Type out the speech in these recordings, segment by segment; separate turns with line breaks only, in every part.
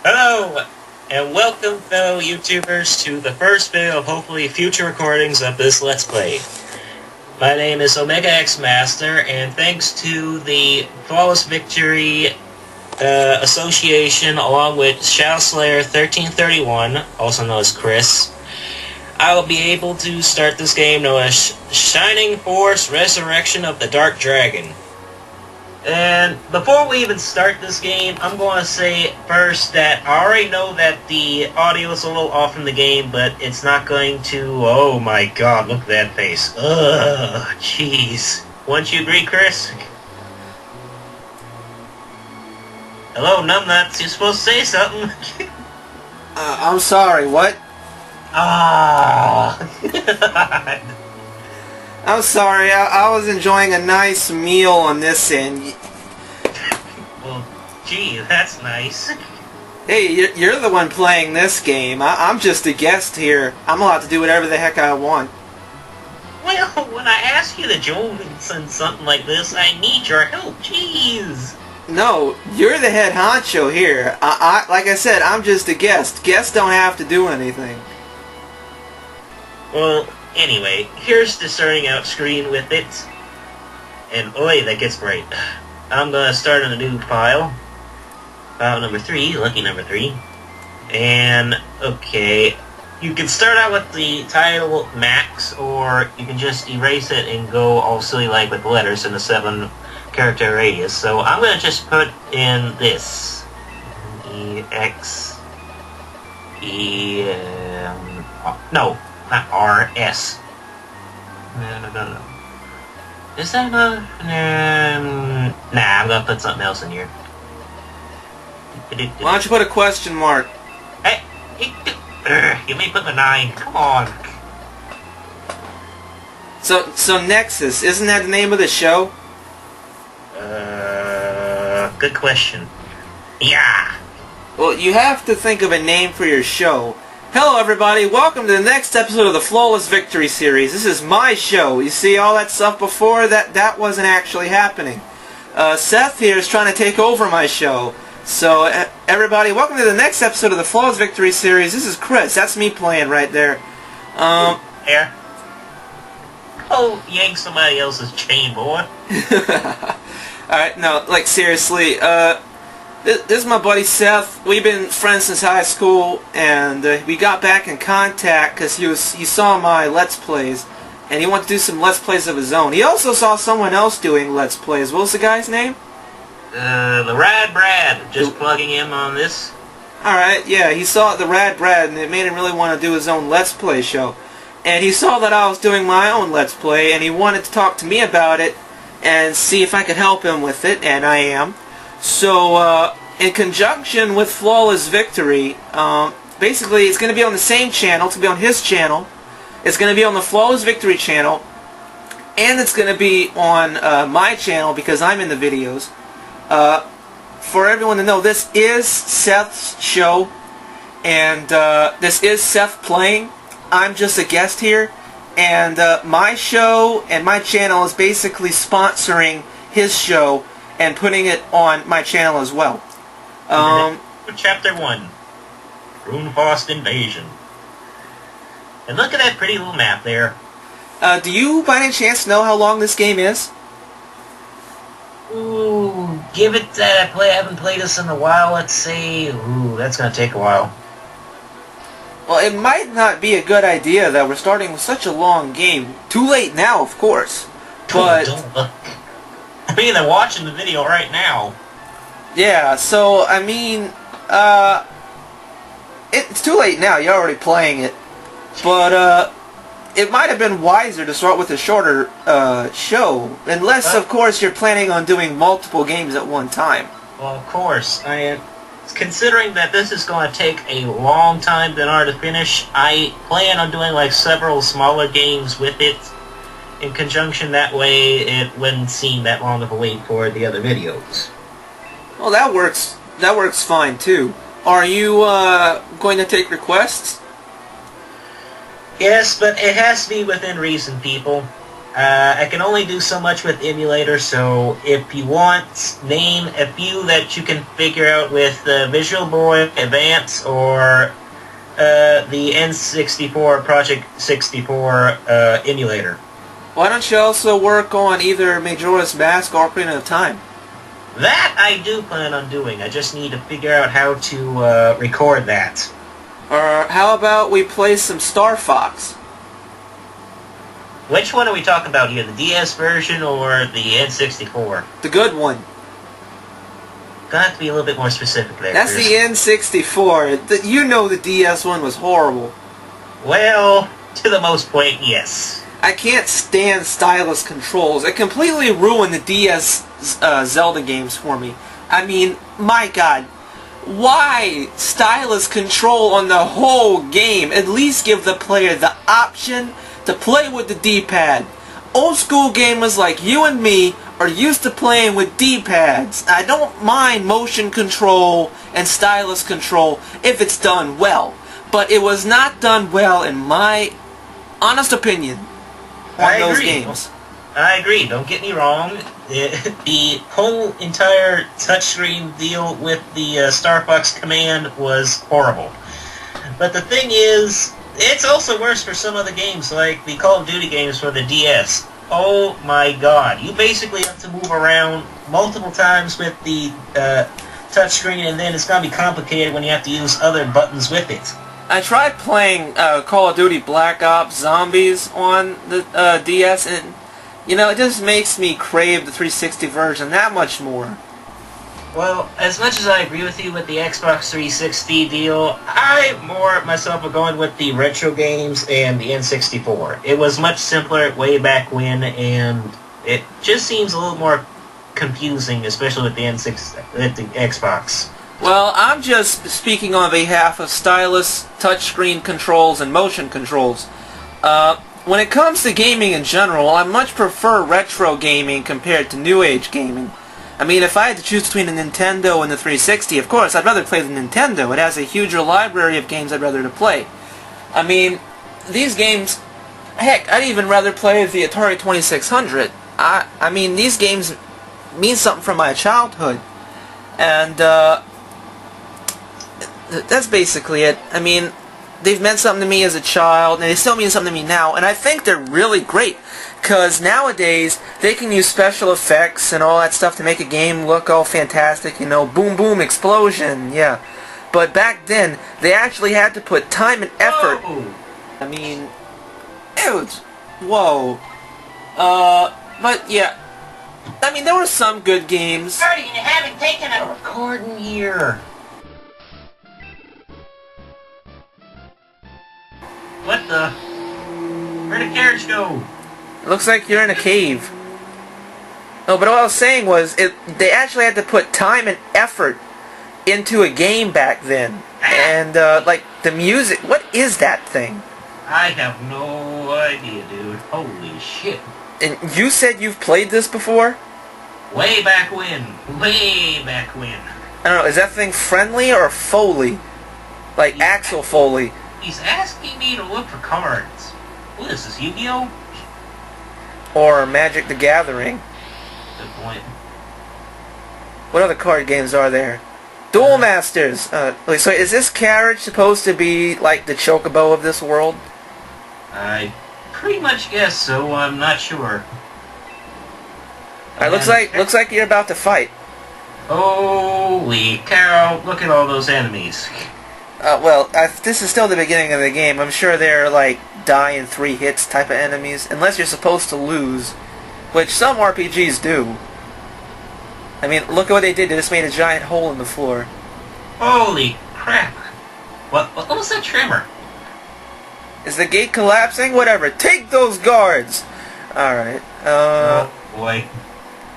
Hello, and welcome fellow YouTubers to the first video of hopefully future recordings of this Let's Play. My name is Omega X Master, and thanks to the Flawless Victory Association along with Shadow Slayer 1331, also known as Chris, I will be able to start this game known as Shining Force Resurrection of the Dark Dragon. And before we even start this game, I'm going to say first that I already know that the audio is a little off in the game, but it's not going to... Oh my god, look at that face. Ugh, jeez. Wouldn't you agree, Chris? Hello, numbnuts, you're supposed to say something.
I'm sorry, what?
Ah.
I'm sorry, I was enjoying a nice meal on this end.
Well, gee, that's nice.
Hey, you're the one playing this game. I'm just a guest here. I'm allowed to do whatever the heck I want.
Well, when I ask you to join in something like this, I need your help, jeez.
No, you're the head honcho here. Like I said, I'm just a guest. Guests don't have to do anything.
Well, anyway, here's the starting out screen with it. And oi, that gets bright. I'm gonna start on a new file. File number 3, lucky number 3. And, okay, you can start out with the title max, or you can just erase it and go all silly like with letters in the 7-character radius. So I'm gonna just put in this. No, not R-S. No. Is that another? Nah, I'm gonna put something else in here.
Why don't you put a question mark?
Hey, you may put the 9. Come on.
So Nexus, isn't that the name of the show?
Good question. Yeah.
Well, you have to think of a name for your show. Hello everybody, welcome to the next episode of the Flawless Victory series. This is my show. You see all that stuff before? That wasn't actually happening. Seth here is trying to take over my show. So, everybody, welcome to the next episode of the Flawless Victory series. This is Chris. That's me playing right there.
Here. Oh, yank somebody else's chain, boy.
Alright, no, like seriously, this is my buddy Seth. We've been friends since high school, and we got back in contact because he saw my Let's Plays, and he wanted to do some Let's Plays of his own. He also saw someone else doing Let's Plays. What was the guy's name?
The Rad Brad. Just plugging him on this.
Alright, yeah, he saw the Rad Brad, and it made him really want to do his own Let's Play show. And he saw that I was doing my own Let's Play, and he wanted to talk to me about it and see if I could help him with it, and I am. So, in conjunction with Flawless Victory, basically it's going to be on the same channel. It's going to be on his channel. It's going to be on the Flawless Victory channel. And it's going to be on my channel because I'm in the videos. For everyone to know, this is Seth's show. And this is Seth playing. I'm just a guest here. And my show and my channel is basically sponsoring his show and putting it on my channel as well.
Chapter 1. Runefaust Invasion. And look at that pretty little map there.
Do you by any chance know how long this game is?
Ooh, give it that I haven't played this in a while, let's say. Ooh, that's gonna take a while.
Well, it might not be a good idea that we're starting with such a long game. Too late now, of course. But
I mean, they're watching the video right now.
Yeah, so, I mean, it's too late now, you're already playing it. But, it might have been wiser to start with a shorter, show. Unless, of course, you're planning on doing multiple games at one time.
Well, of course. Considering that this is going to take a long time in order to finish, I plan on doing, like, several smaller games with it. In conjunction, that way it wouldn't seem that long of a wait for the other videos.
Well, that works fine too. Are you going to take requests?
Yes, but it has to be within reason, people. I can only do so much with emulator, so if you want, name a few that you can figure out with Visual Boy Advance or the N64 Project 64 emulator.
Why don't you also work on either Majora's Mask or Ocarina of Time?
That I do plan on doing. I just need to figure out how to record that.
Or how about we play some Star Fox?
Which one are we talking about here? The DS version or the N64?
The good one.
Gonna have to be a little bit more specific there.
That's
Chris.
the N64. You know the DS one was horrible.
Well, to the most point, yes.
I can't stand stylus controls. It completely ruined the DS Zelda games for me. I mean, my god. Why stylus control on the whole game? At least give the player the option to play with the D-pad. Old school gamers like you and me are used to playing with D-pads. I don't mind motion control and stylus control if it's done well. But it was not done well in my honest opinion on those games.
I agree, don't get me wrong. The whole entire touchscreen deal with the Star Fox command was horrible. But the thing is, it's also worse for some other games, like the Call of Duty games for the DS. Oh my god, you basically have to move around multiple times with the touchscreen, and then it's going to be complicated when you have to use other buttons with it.
I tried playing Call of Duty Black Ops Zombies on the DS, and you know, it just makes me crave the 360 version that much more.
Well, as much as I agree with you with the Xbox 360 deal, I more myself are going with the retro games and the N64. It was much simpler way back when, and it just seems a little more confusing, especially with the Xbox.
Well, I'm just speaking on behalf of stylus, touchscreen controls, and motion controls. When it comes to gaming in general, I much prefer retro gaming compared to new age gaming. I mean, if I had to choose between a Nintendo and the 360, of course, I'd rather play the Nintendo. It has a huger library of games I'd rather to play. I mean, these games, heck, I'd even rather play the Atari 2600. I mean, these games mean something from my childhood. And, that's basically it. I mean, they've meant something to me as a child, and they still mean something to me now, and I think they're really great, because nowadays, they can use special effects and all that stuff to make a game look all fantastic, you know, boom boom, explosion, yeah. But back then, they actually had to put time and effort.
Whoa.
I mean, dude, whoa. But yeah, I mean, there were some good games.
Marty, you haven't taken a recording here. What the? Where'd the carriage go?
It looks like you're in a cave. No, but what I was saying was, they actually had to put time and effort into a game back then. And, like, the music, what is that thing?
I have no idea, dude. Holy shit.
And you said you've played this before?
Way back when. Way back when.
I don't know, is that thing friendly or Foley? Like Axel Foley?
He's asking me to look for cards. What is this, Yu-Gi-Oh?
Or Magic the Gathering?
Good point.
What other card games are there? Duel Masters! Wait, so is this carriage supposed to be like the Chocobo of this world?
I pretty much guess so, I'm not sure.
Looks like you're about to fight.
Holy cow, look at all those enemies.
Well, this is still the beginning of the game. I'm sure they're like die in 3 hits type of enemies, unless you're supposed to lose, which some RPGs do. I mean, look at what they did. They just made a giant hole in the floor.
Holy crap. What was that tremor?
Is the gate collapsing? Whatever. Take those guards! Alright.
Oh boy.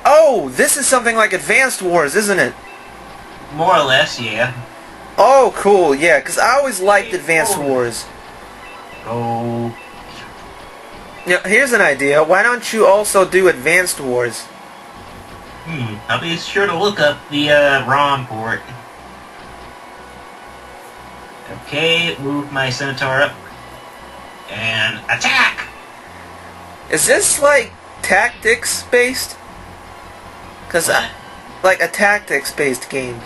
Oh, this is something like Advanced Wars, isn't it?
More or less, yeah.
Oh, cool, yeah, because I always liked Advanced Wars.
Go.
Now, here's an idea. Why don't you also do Advanced Wars?
I'll be sure to look up the ROM for it. Okay, move my Centaur up. And attack!
Is this like tactics based? Cause like a tactics based game.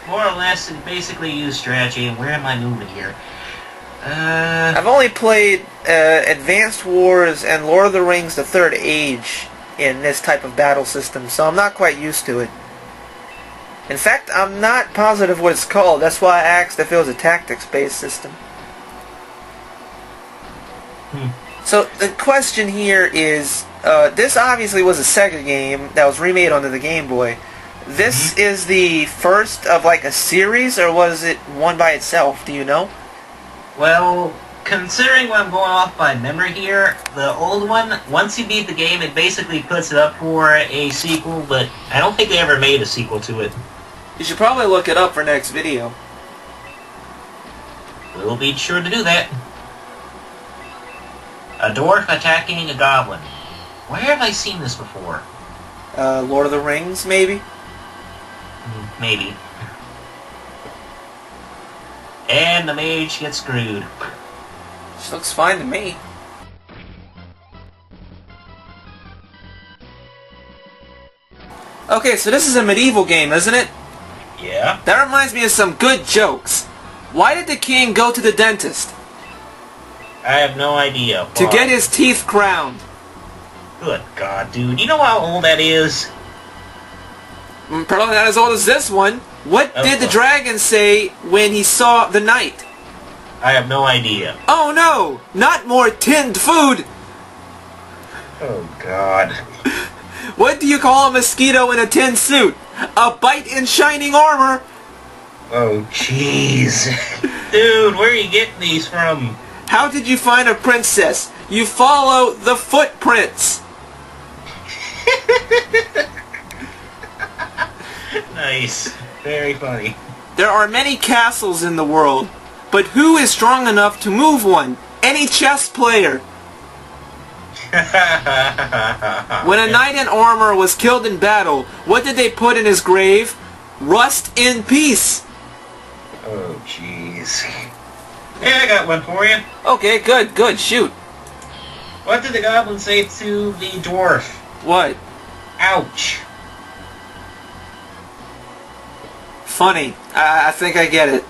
More or less, it basically use strategy. And where am I moving here?
I've only played Advanced Wars and Lord of the Rings: The Third Age in this type of battle system, so I'm not quite used to it. In fact, I'm not positive what it's called. That's why I asked if it was a tactics-based system. So the question here is, this obviously was a Sega game that was remade onto the Game Boy. This is the first of like a series, or was it one by itself? Do you know?
Well, considering what I'm going off by memory here, the old one, once you beat the game, it basically puts it up for a sequel, but I don't think they ever made a sequel to it.
You should probably look it up for next video.
We'll be sure to do that. A dwarf attacking a goblin. Where have I seen this before?
Lord of the Rings, maybe?
Maybe. And the mage gets screwed.
Which looks fine to me. Okay, so this is a medieval game, isn't it?
Yeah.
That reminds me of some good jokes. Why did the king go to the dentist?
I have no idea.
To get his teeth crowned.
Good God, dude. You know how old that is?
Probably not as old as this one. What did the dragon say when he saw the knight?
I have no idea.
Oh no! Not more tinned food!
Oh God.
What do you call a mosquito in a tin suit? A bite in shining armor!
Oh jeez. Dude, where are you getting these from?
How did you find a princess? You follow the footprints!
Nice. Very funny.
There are many castles in the world, but who is strong enough to move one? Any chess player. When a knight in armor was killed in battle, what did they put in his grave? Rust in peace.
Oh jeez. Hey, I got one for you.
Okay, good, shoot.
What did the goblin say to the dwarf?
What?
Ouch.
Funny. I think I get it.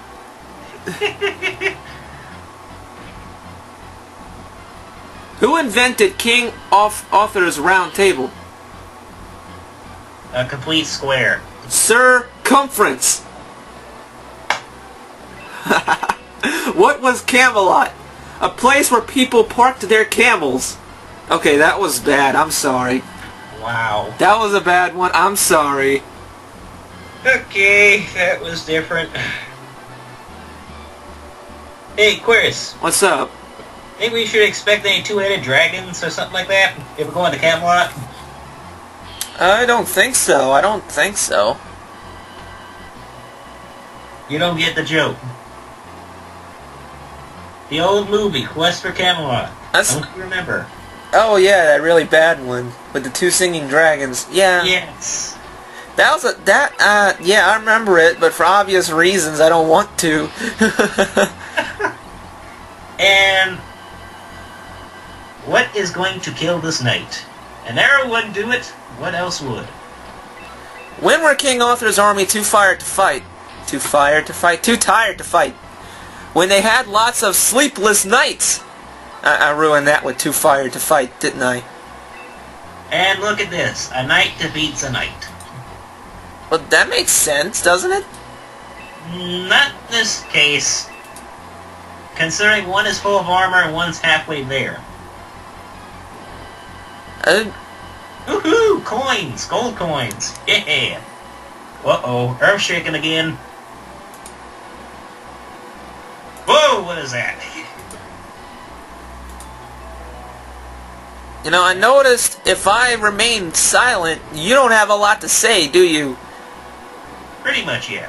Who invented King Arthur's Round Table?
A complete square.
Circumference. What was Camelot? A place where people parked their camels. Okay, that was bad. I'm sorry.
Wow.
That was a bad one. I'm sorry.
Okay, that was different. Hey, Quirus.
What's up?
Think we should expect any two-headed dragons or something like that if we're going to Camelot?
I don't think so.
You don't get the joke. The old movie, Quest for Camelot. Don't you remember?
Oh yeah, that really bad one with the two singing dragons. Yeah.
Yes.
That was yeah, I remember it, but for obvious reasons I don't want to.
And what is going to kill this knight? An arrow wouldn't do it. What else would?
When were King Arthur's army too tired to fight? Too tired to fight. When they had lots of sleepless nights. I ruined that with too tired to fight, didn't I?
And look at this. A knight defeats a knight.
Well, that makes sense, doesn't it?
Not in this case. Considering one is full of armor and one's halfway there. Woohoo! Coins! Gold coins! Yeah! Uh-oh. Earth shaking again. Whoa! What is that?
You know, I noticed if I remain silent, you don't have a lot to say, do you?
Pretty much, yeah.